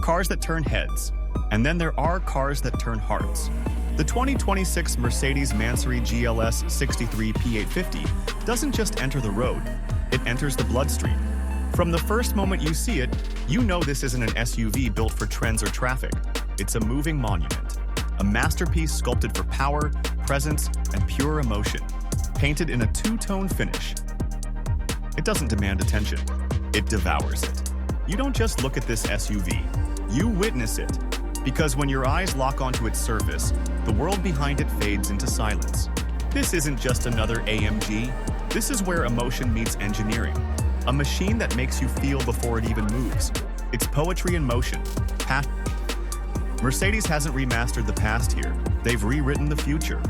cars that turn heads. And then there are cars that turn hearts. The 2026 Mercedes Mansory GLS 63 P850 doesn't just enter the road, it enters the bloodstream. From the first moment you see it, you know this isn't an SUV built for trends or traffic. It's a moving monument, a masterpiece sculpted for power, presence, and pure emotion, painted in a two-tone finish. It doesn't demand attention, it devours it. You don't just look at this SUV, you witness it. Because when your eyes lock onto its surface, the world behind it fades into silence. This isn't just another AMG, this is where emotion meets engineering. A machine that makes you feel before it even moves. It's poetry in motion. Mercedes hasn't remastered the past here, they've rewritten the future.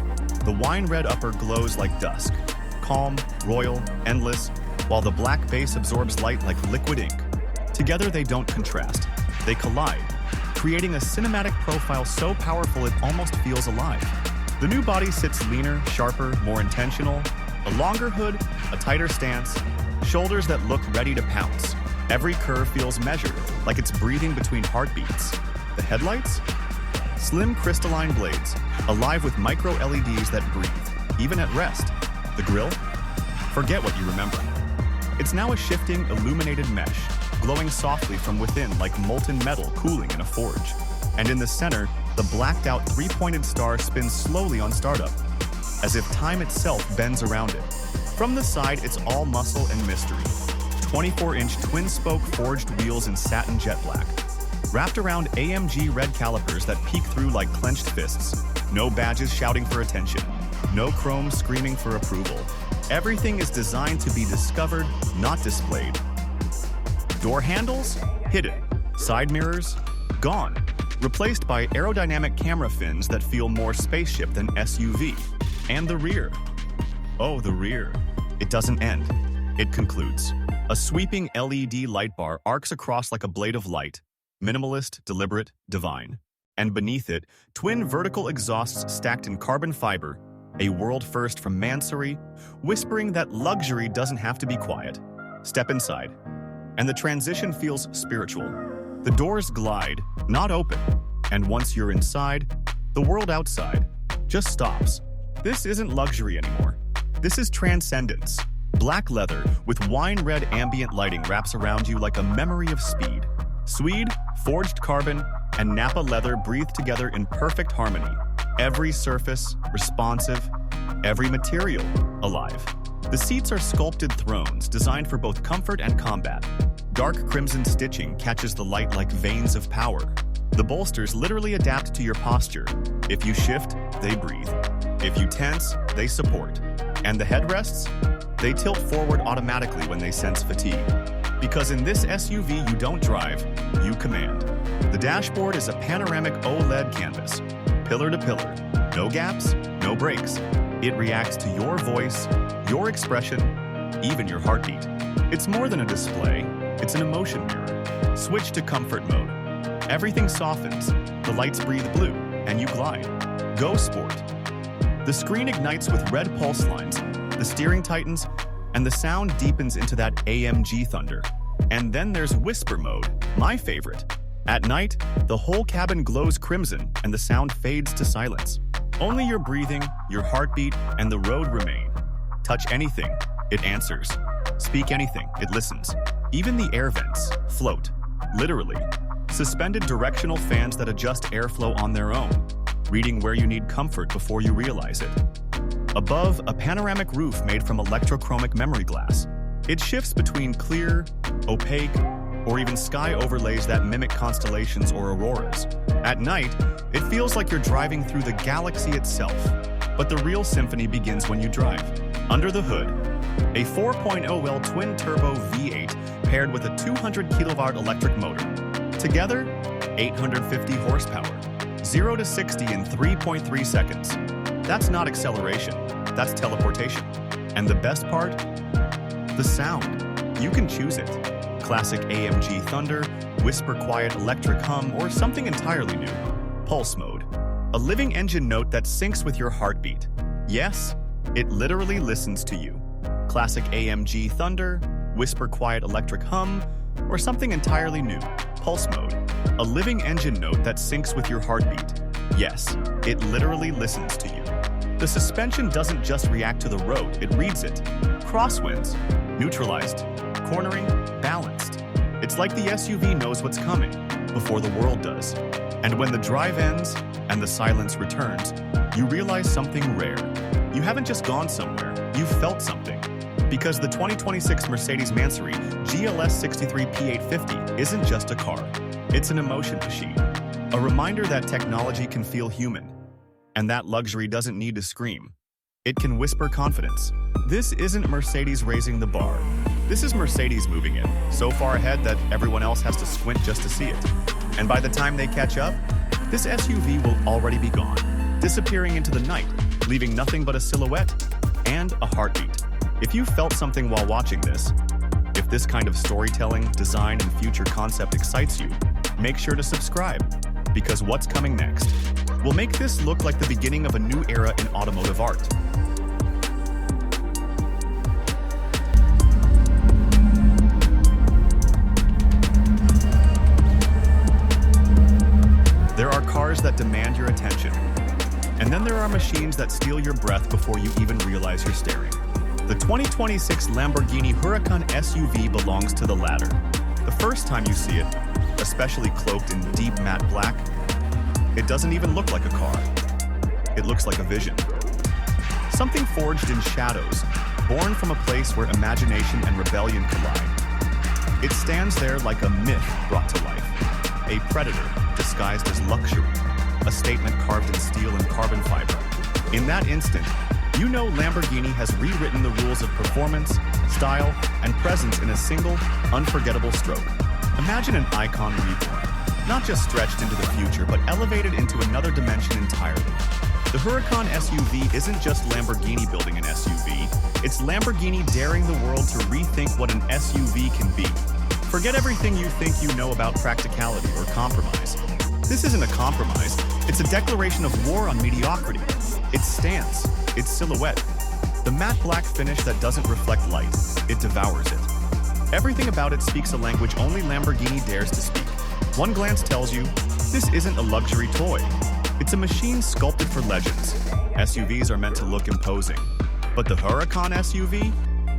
The wine red upper glows like dusk, calm, royal, endless, while the black base absorbs light like liquid ink. Together they don't contrast, they collide, creating a cinematic profile so powerful it almost feels alive. The new body sits leaner, sharper, more intentional, a longer hood, a tighter stance, shoulders that look ready to pounce. Every curve feels measured, like it's breathing between heartbeats. The headlights? Slim crystalline blades, alive with micro LEDs that breathe, even at rest. The grille? Forget what you remember. It's now a shifting, illuminated mesh, glowing softly from within like molten metal cooling in a forge. And in the center, the blacked-out three-pointed star spins slowly on startup, as if time itself bends around it. From the side, it's all muscle and mystery. 24-inch twin-spoke forged wheels in satin jet black, wrapped around AMG red calipers that peek through like clenched fists. No badges shouting for attention, no chrome screaming for approval. Everything is designed to be discovered, not displayed. Door handles? Hidden. Side mirrors? Gone. Replaced by aerodynamic camera fins that feel more spaceship than SUV. And the rear. Oh, the rear. It doesn't end. It concludes. A sweeping LED light bar arcs across like a blade of light. Minimalist, deliberate, divine. And beneath it, twin vertical exhausts stacked in carbon fiber, a world first from Mansory, whispering that luxury doesn't have to be quiet. Step inside. And the transition feels spiritual. The doors glide, not open. And once you're inside, the world outside just stops. This isn't luxury anymore. This is transcendence. Black leather with wine-red ambient lighting wraps around you like a memory of speed. Swede, forged carbon, and Napa leather breathe together in perfect harmony. Every surface, responsive, every material, alive. The seats are sculpted thrones designed for both comfort and combat. Dark crimson stitching catches the light like veins of power. The bolsters literally adapt to your posture. If you shift, they breathe. If you tense, they support. And the headrests? They tilt forward automatically when they sense fatigue. Because in this SUV you don't drive, you command. The dashboard is a panoramic OLED canvas, pillar to pillar. No gaps, no breaks. It reacts to your voice, your expression, even your heartbeat. It's more than a display, it's an emotion mirror. Switch to comfort mode. Everything softens, the lights breathe blue, and you glide. Go sport. The screen ignites with red pulse lines, the steering tightens, and the sound deepens into that AMG thunder. And then there's whisper mode, my favorite. At night, the whole cabin glows crimson and the sound fades to silence. Only your breathing, your heartbeat, and the road remain. Touch anything, it answers. Speak anything, it listens. Even the air vents float, literally. Suspended directional fans that adjust airflow on their own, reading where you need comfort before you realize it. Above, a panoramic roof made from electrochromic memory glass. It shifts between clear, opaque, or even sky overlays that mimic constellations or auroras. At night, it feels like you're driving through the galaxy itself. But the real symphony begins when you drive. Under the hood, a 4.0L twin-turbo V8 paired with a 200 kilowatt electric motor. Together, 850 horsepower. 0 to 60 in 3.3 seconds. That's not acceleration, that's teleportation. And the best part? The sound. You can choose it. Classic AMG thunder, whisper quiet electric hum, or something entirely new. Pulse mode. A living engine note that syncs with your heartbeat. Yes, it literally listens to you. Classic AMG thunder, whisper quiet electric hum, or something entirely new. pulse mode, a living engine note that syncs with your heartbeat. Yes, it literally listens to you. The suspension doesn't just react to the road, it reads it. Crosswinds, neutralized, cornering, balanced. It's like the SUV knows what's coming before the world does. And when the drive ends and the silence returns, you realize something rare. You haven't just gone somewhere, you've felt something. Because the 2026 Mercedes Mansory GLS 63 P850 isn't just a car, it's an emotion machine. A reminder that technology can feel human, and that luxury doesn't need to scream. It can whisper confidence. This isn't Mercedes raising the bar. This is Mercedes moving it so far ahead that everyone else has to squint just to see it. And by the time they catch up, this SUV will already be gone, disappearing into the night, leaving nothing but a silhouette and a heartbeat. If you felt something while watching this, if this kind of storytelling, design, and future concept excites you, make sure to subscribe, because what's coming next will make this look like the beginning of a new era in automotive art. There are cars that demand your attention, and then there are machines that steal your breath before you even realize you're staring. The 2026 Lamborghini Huracan SUV belongs to the latter. The first time you see it, especially cloaked in deep matte black, it doesn't even look like a car. It looks like a vision. Something forged in shadows, born from a place where imagination and rebellion collide. It stands there like a myth brought to life, a predator disguised as luxury, a statement carved in steel and carbon fiber. In that instant, you know Lamborghini has rewritten the rules of performance, style, and presence in a single, unforgettable stroke. Imagine an icon reborn, not just stretched into the future, but elevated into another dimension entirely. The Huracan SUV isn't just Lamborghini building an SUV, it's Lamborghini daring the world to rethink what an SUV can be. Forget everything you think you know about practicality or compromise. This isn't a compromise, it's a declaration of war on mediocrity. Its stance, its silhouette, the matte black finish that doesn't reflect light, it devours it. Everything about it speaks a language only Lamborghini dares to speak. One glance tells you, this isn't a luxury toy. It's a machine sculpted for legends. SUVs are meant to look imposing, but the Huracan SUV,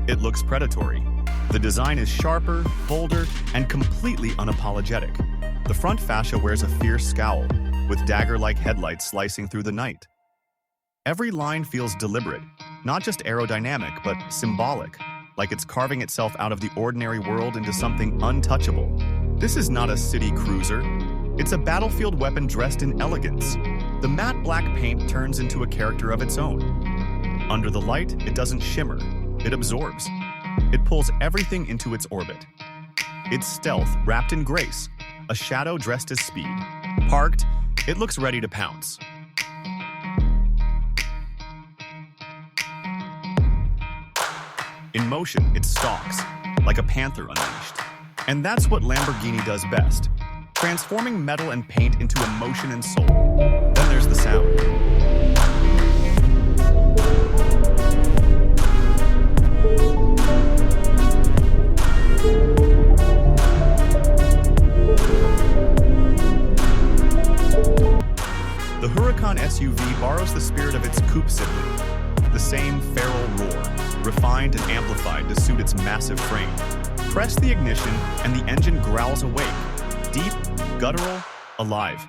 it looks predatory. The design is sharper, bolder, and completely unapologetic. The front fascia wears a fierce scowl, with dagger-like headlights slicing through the night. Every line feels deliberate, not just aerodynamic, but symbolic, like it's carving itself out of the ordinary world into something untouchable. This is not a city cruiser. It's a battlefield weapon dressed in elegance. The matte black paint turns into a character of its own. Under the light, it doesn't shimmer. It absorbs. It pulls everything into its orbit. It's stealth wrapped in grace, a shadow dressed as speed. Parked, it looks ready to pounce. In motion, it stalks, like a panther unleashed. And that's what Lamborghini does best, transforming metal and paint into emotion and soul. Then there's the sound. The Huracan SUV borrows the spirit of its coupe sibling, the same feral roar, refined and amplified to suit its massive frame. Press the ignition and the engine growls awake, deep, guttural, alive.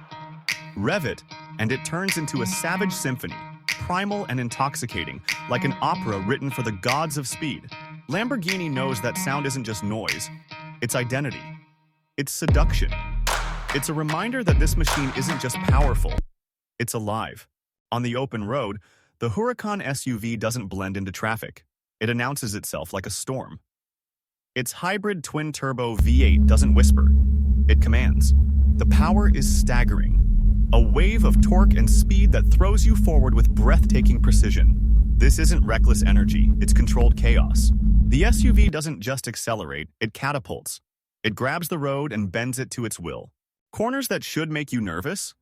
Rev it, and it turns into a savage symphony, primal and intoxicating, like an opera written for the gods of speed. Lamborghini knows that sound isn't just noise, it's identity. It's seduction. It's a reminder that this machine isn't just powerful, it's alive. On the open road, the Huracan SUV doesn't blend into traffic. It announces itself like a storm. Its hybrid twin-turbo V8 doesn't whisper. It commands. The power is staggering. A wave of torque and speed that throws you forward with breathtaking precision. This isn't reckless energy, it's controlled chaos. The SUV doesn't just accelerate, it catapults. It grabs the road and bends it to its will. Corners that should make you nervous?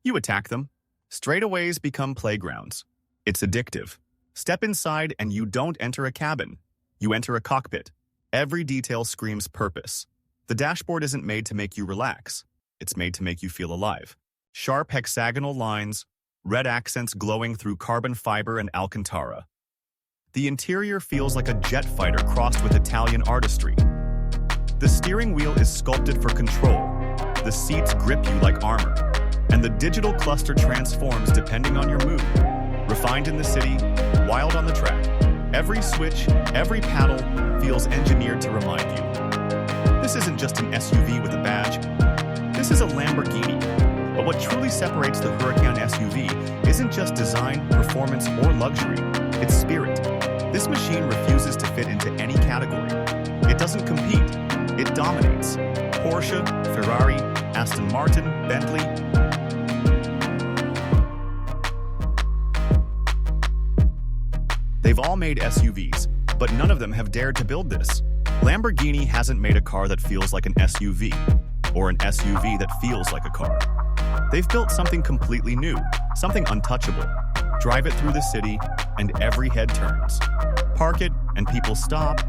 You attack them. Straightaways become playgrounds. It's addictive. Step inside and you don't enter a cabin. You enter a cockpit. Every detail screams purpose. The dashboard isn't made to make you relax. It's made to make you feel alive. Sharp hexagonal lines, red accents glowing through carbon fiber and Alcantara. The interior feels like a jet fighter crossed with Italian artistry. The steering wheel is sculpted for control. The seats grip you like armor. And the digital cluster transforms depending on your mood. Refined in the city, wild on the track. Every switch, every paddle feels engineered to remind you. This isn't just an SUV with a badge. This is a Lamborghini. But what truly separates the Huracan SUV isn't just design, performance, or luxury. It's spirit. This machine refuses to fit into any category. It doesn't compete. It dominates. Porsche, Ferrari, Aston Martin, Bentley. They've all made SUVs, but none of them have dared to build this. Lamborghini hasn't made a car that feels like an SUV, or an SUV that feels like a car. They've built something completely new, something untouchable. Drive it through the city, and every head turns. Park it, and people stop.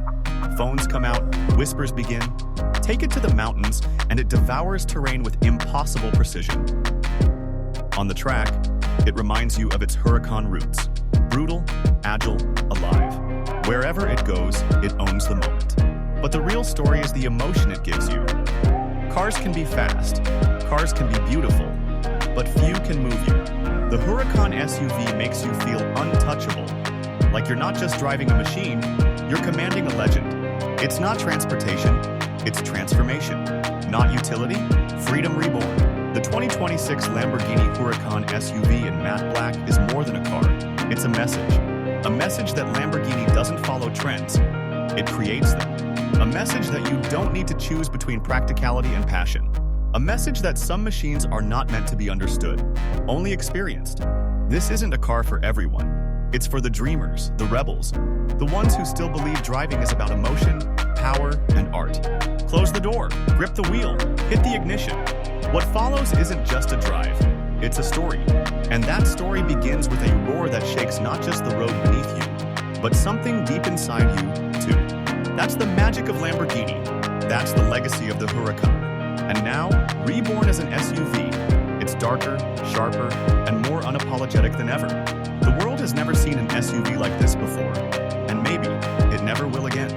Phones come out, whispers begin. Take it to the mountains, and it devours terrain with impossible precision. On the track, it reminds you of its Huracan roots. Brutal, agile, alive. Wherever it goes, it owns the moment. But the real story is the emotion it gives you. Cars can be fast, cars can be beautiful, but few can move you. The Huracan SUV makes you feel untouchable. Like you're not just driving a machine, you're commanding a legend. It's not transportation, it's transformation. Not utility, freedom reborn. The 2026 Lamborghini Huracan SUV in matte black is more than a car. It's a message. A message that Lamborghini doesn't follow trends. It creates them. A message that you don't need to choose between practicality and passion. A message that some machines are not meant to be understood, only experienced. This isn't a car for everyone. It's for the dreamers, the rebels, the ones who still believe driving is about emotion, power, and art. Close the door, grip the wheel, hit the ignition. What follows isn't just a drive, it's a story. And that story begins with a roar that shakes not just the road beneath you, but something deep inside you, too. That's the magic of Lamborghini. That's the legacy of the Huracan. And now, reborn as an SUV, it's darker, sharper, and more unapologetic than ever. The world has never seen an SUV like this before, and maybe it never will again.